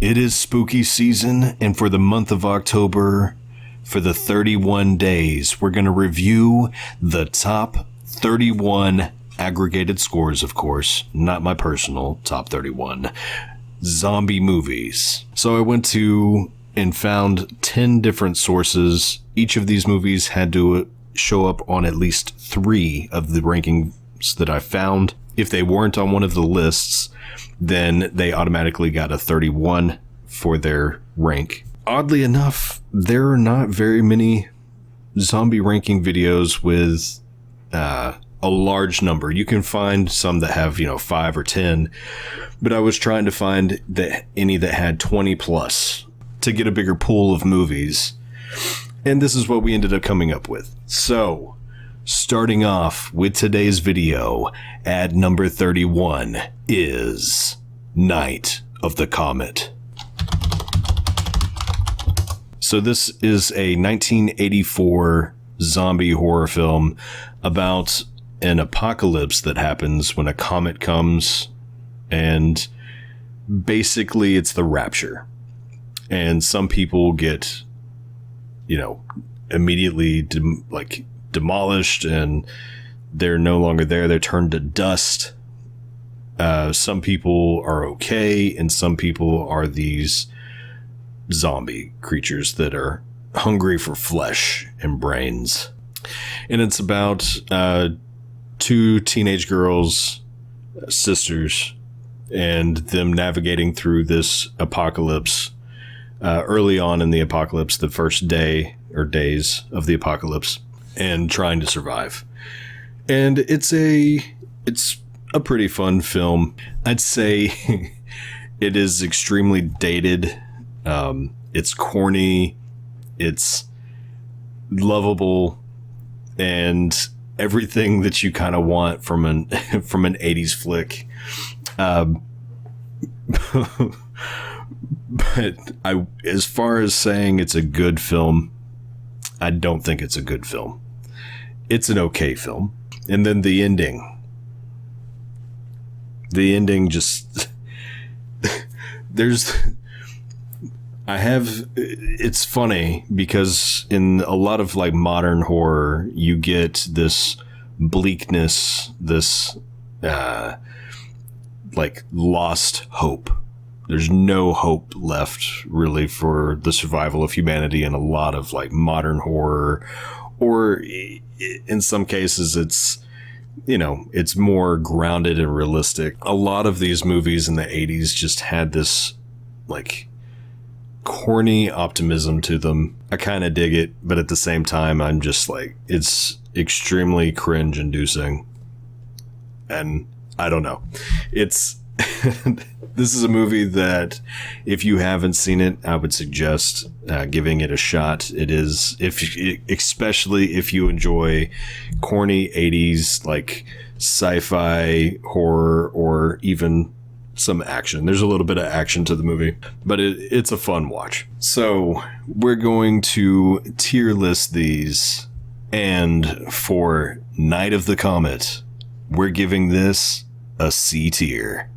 It is spooky season, and for the month of October, for the 31 days, we're going to review the top 31 aggregated scores, of course, not my personal top 31, zombie movies. So I went to and found 10 different sources. Each of these movies had to show up on at least 3 of the rankings that I found. If they weren't on one of the lists, then they automatically got a 31 for their rank. Oddly enough, there are not very many zombie ranking videos with a large number. You can find some that have, 5 or 10, but I was trying to find any that had 20 plus to get a bigger pool of movies. And this is what we ended up coming up with. So, starting off with today's video, ad number 31 is Night of the Comet. So this is a 1984 zombie horror film about an apocalypse that happens when a comet comes, and basically it's the rapture. And some people get, immediately demolished, and they're no longer there. They're turned to dust. Some people are okay, and some people are these zombie creatures that are hungry for flesh and brains. And it's about 2 teenage girls, sisters, and them navigating through this apocalypse. Early on in the apocalypse, the first day or days of the apocalypse, and trying to survive. And it's a pretty fun film. I'd say it is extremely dated. It's corny, it's lovable, and everything that you kind of want from an 80s flick. But as far as saying it's a good film, I don't think it's a good film. It's an okay film. And then the ending just it's funny because in a lot of modern horror, you get this bleakness, this lost hope. There's no hope left really for the survival of humanity in a lot of modern horror, or in some cases it's more grounded and realistic. A lot of these movies in the 80s just had this corny optimism to them. I kind of dig it, but at the same time I'm just it's extremely cringe inducing, and I don't know. This is a movie that if you haven't seen it, I would suggest giving it a shot. It is, especially if you enjoy corny 80s sci-fi horror, or even some action. There's a little bit of action to the movie, but it's a fun watch. So we're going to tier list these, and for Night of the Comet, we're giving this a C tier.